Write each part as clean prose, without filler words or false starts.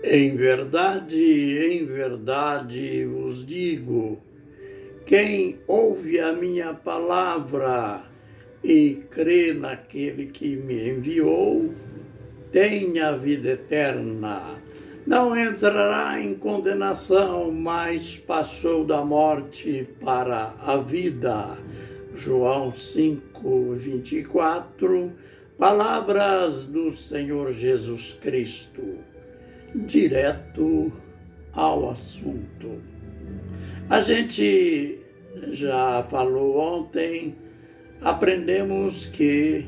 Em verdade vos digo, quem ouve a minha palavra e crê naquele que me enviou, tem a vida eterna. Não entrará em condenação, mas passou da morte para a vida. João 5:24, palavras do Senhor Jesus Cristo. Direto ao assunto. A gente já falou ontem, aprendemos que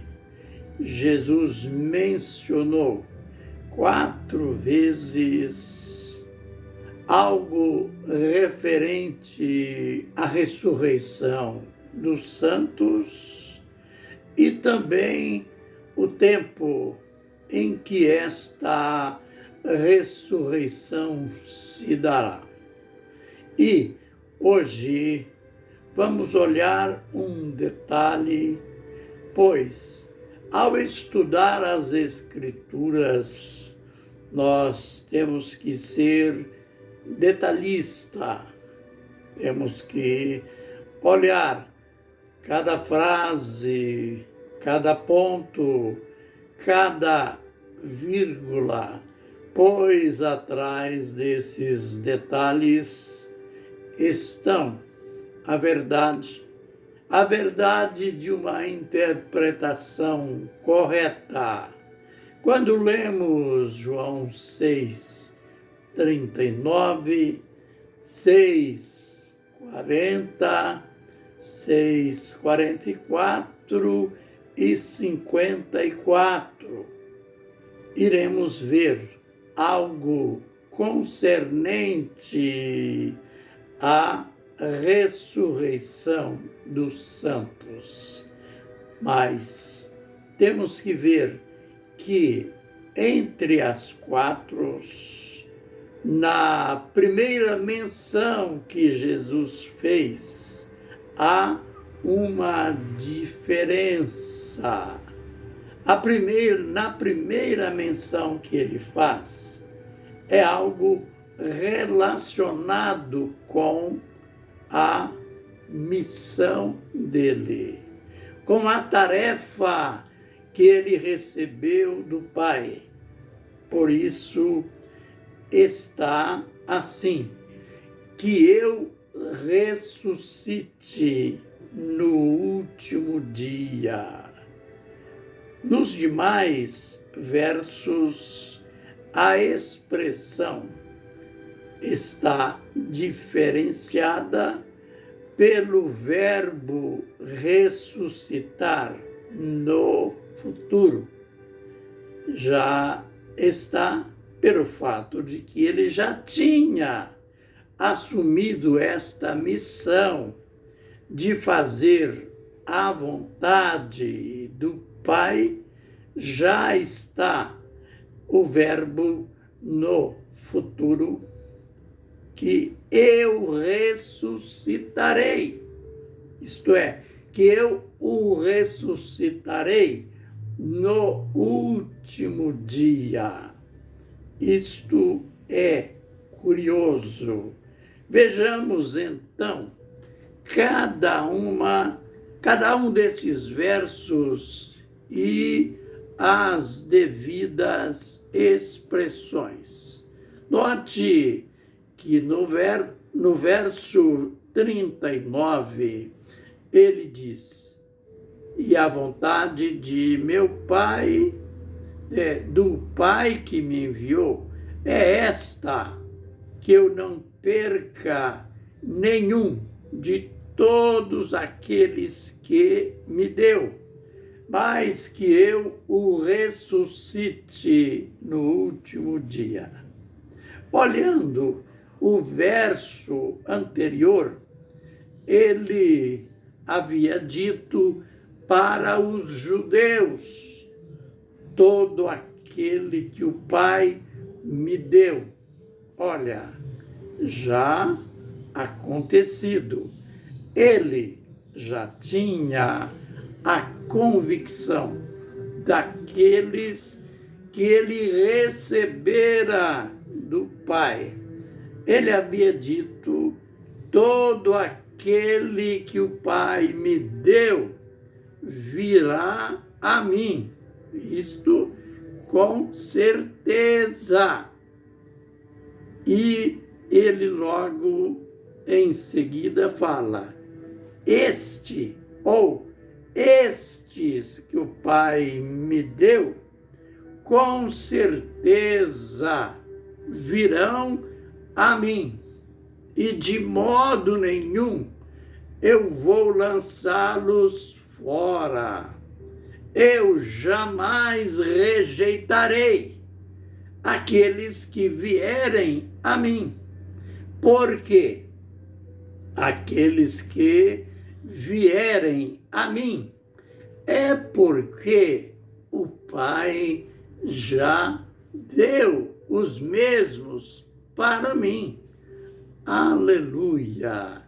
Jesus mencionou 4 vezes algo referente à ressurreição dos santos e também o tempo em que esta ressurreição se dará. E hoje vamos olhar um detalhe, pois ao estudar as Escrituras, nós temos que ser detalhista, temos que olhar cada frase, cada ponto, cada vírgula, pois atrás desses detalhes estão a verdade de uma interpretação correta. Quando lemos João 6:39, 6:40, 6:44 e 54, iremos ver algo concernente à ressurreição dos santos. Mas temos que ver que entre as 4, na primeira menção que Jesus fez, há uma diferença. Na primeira menção que ele faz, é algo relacionado com a missão dele, com a tarefa que ele recebeu do Pai. Por isso está assim, que eu ressuscite no último dia. Nos demais versos, a expressão está diferenciada pelo verbo ressuscitar no futuro. Já está pelo fato de que ele já tinha assumido esta missão de fazer a vontade do Pai, já está o verbo no futuro, que eu ressuscitarei, isto é, que eu o ressuscitarei no último dia. Isto é curioso. Vejamos então cada um desses versos e as devidas expressões. Note que no verso 39, ele diz: e a vontade de meu Pai, do Pai que me enviou, é esta, que eu não perca nenhum de todos aqueles que me deu, mas que eu o ressuscite no último dia. Olhando o verso anterior, ele havia dito para os judeus: todo aquele que o Pai me deu. Olha, já acontecido. Ele já tinha a convicção daqueles que ele recebera do Pai. Ele havia dito: todo aquele que o Pai me deu virá a mim. Isto com certeza. E ele logo em seguida fala: este ou estes que o Pai me deu, com certeza virão a mim, e de modo nenhum eu vou lançá-los fora. Eu jamais rejeitarei aqueles que vierem a mim, porque aqueles que vierem a mim é porque o Pai já deu os mesmos para mim. Aleluia!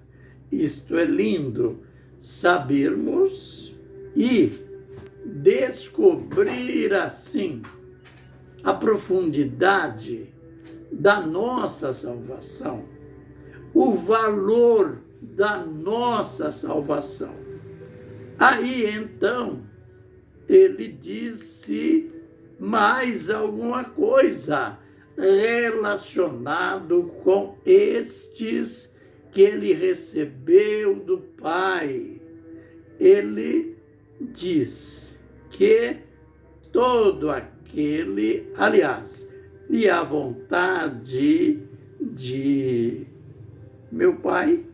Isto é lindo, sabermos e descobrir assim a profundidade da nossa salvação, o valor da nossa salvação. Aí então ele disse mais alguma coisa relacionado com estes que ele recebeu do Pai. Ele diz que todo aquele, aliás, e a vontade de meu Pai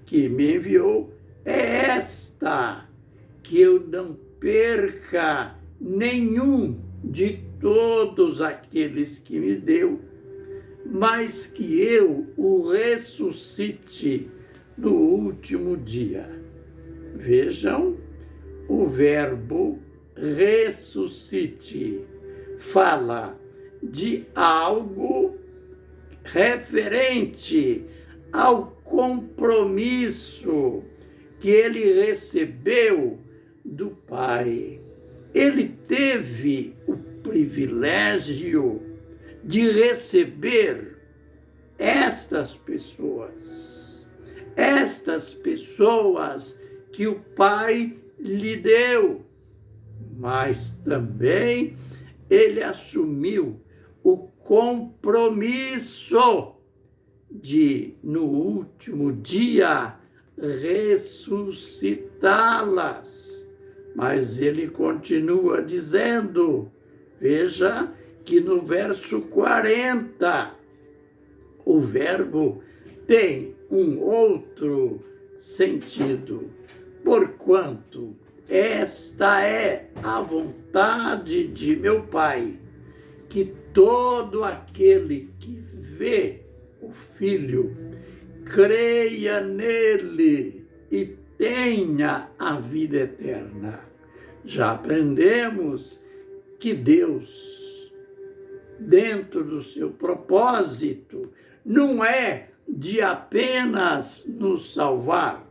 que me enviou é esta, que eu não perca nenhum de todos aqueles que me deu, mas que eu o ressuscite no último dia. Vejam, o verbo ressuscite fala de algo referente ao compromisso que ele recebeu do Pai. Ele teve o privilégio de receber estas pessoas que o Pai lhe deu, mas também ele assumiu o compromisso de, no último dia, ressuscitá-las. Mas ele continua dizendo, veja que no verso 40, o verbo tem um outro sentido. Porquanto esta é a vontade de meu Pai, que todo aquele que vê o Filho creia nele e tenha a vida eterna. Já aprendemos que Deus, dentro do seu propósito, não é de apenas nos salvar,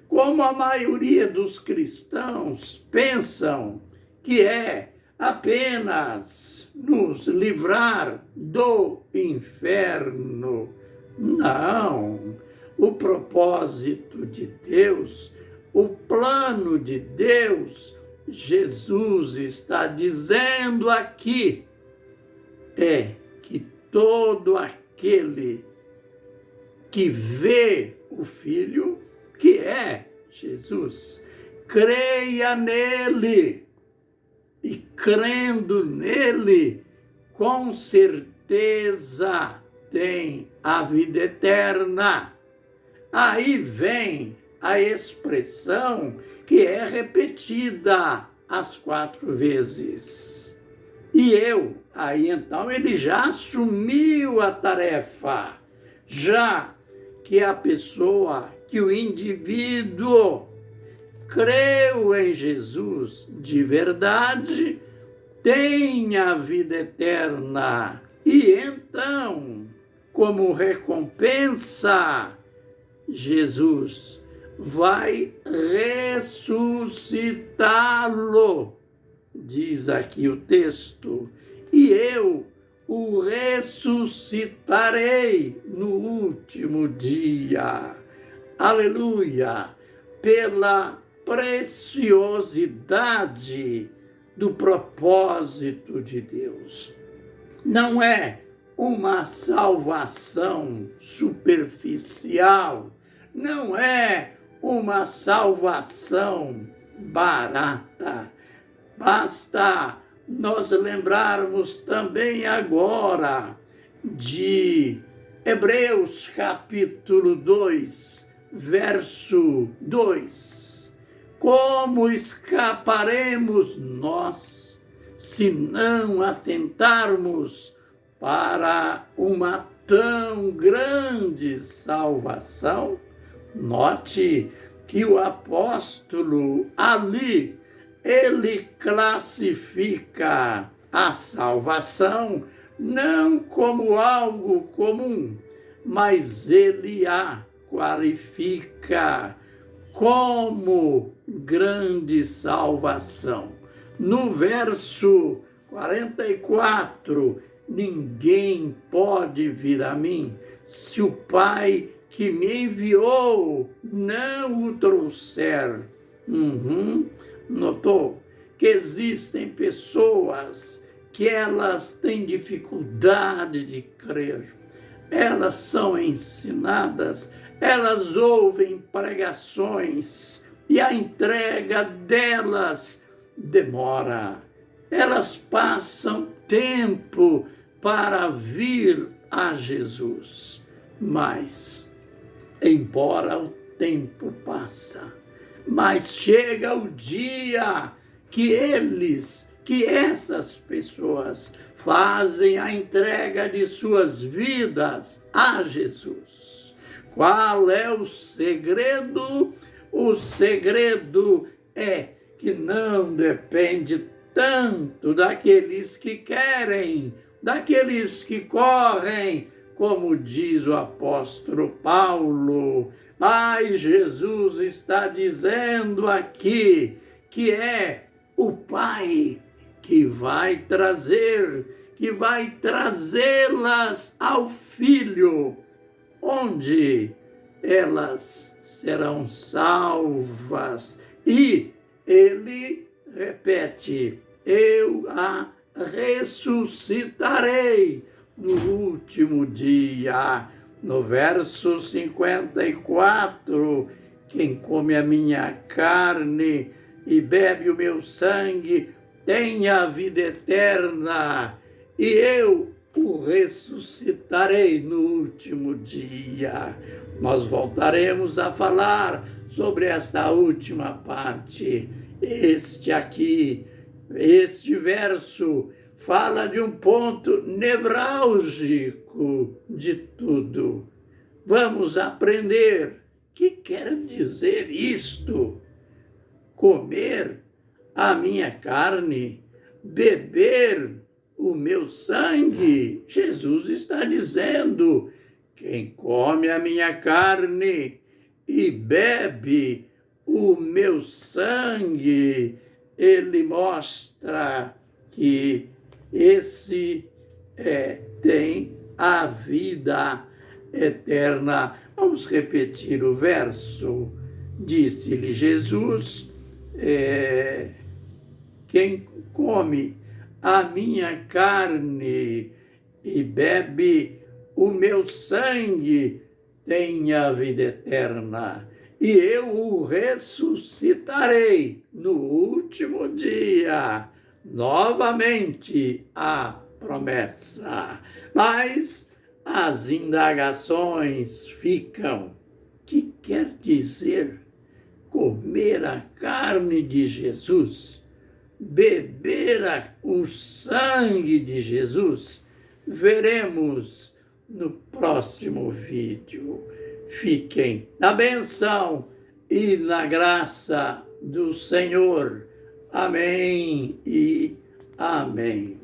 como a maioria dos cristãos pensam que é apenas nos livrar do inferno. Não. O propósito de Deus, o plano de Deus, Jesus está dizendo aqui, é que todo aquele que vê o Filho, que é Jesus, creia nele, e crendo nele, com certeza tem a vida eterna. Aí vem a expressão que é repetida as 4 vezes. E aí então ele já assumiu a tarefa, já que a pessoa, que o indivíduo creu em Jesus de verdade, tem a vida eterna. E então, como recompensa, Jesus vai ressuscitá-lo, diz aqui o texto, e eu o ressuscitarei no último dia. Aleluia! Pela preciosidade do propósito de Deus. Não é uma salvação superficial, não é uma salvação barata. Basta nós lembrarmos também agora de Hebreus capítulo 2, verso 2. Como escaparemos nós se não atentarmos para uma tão grande salvação? Note que o apóstolo ali, ele classifica a salvação não como algo comum, mas ele a qualifica como grande salvação. No verso 44, ninguém pode vir a mim se o Pai que me enviou não o trouxer. Notou que existem pessoas que elas têm dificuldade de crer. Elas são ensinadas, elas ouvem pregações e a entrega delas demora. Elas passam tempo para vir a Jesus. Mas, embora o tempo passa, mas chega o dia que essas pessoas fazem a entrega de suas vidas a Jesus. Qual é o segredo? O segredo é que não depende tanto daqueles que querem, daqueles que correm, como diz o apóstolo Paulo. Mas Jesus está dizendo aqui que é o Pai que vai trazê-las ao Filho, onde elas serão salvas. E ele repete: eu a ressuscitarei no último dia. No verso 54, quem come a minha carne e bebe o meu sangue tem a vida eterna, e eu o ressuscitarei no último dia. Nós voltaremos a falar sobre esta última parte. Este verso fala de um ponto nevrálgico de tudo. Vamos aprender o que quer dizer isto. Comer a minha carne, beber o meu sangue. Jesus está dizendo: quem come a minha carne e bebe o meu sangue, ele mostra que esse tem a vida eterna. Vamos repetir o verso. Disse-lhe Jesus: quem come a minha carne e bebe o meu sangue tem a vida eterna, e eu o ressuscitarei no último dia. Novamente a promessa. Mas as indagações ficam. O que quer dizer comer a carne de Jesus? Beber o sangue de Jesus? Veremos no próximo vídeo. Fiquem na bênção e na graça do Senhor. Amém e amém.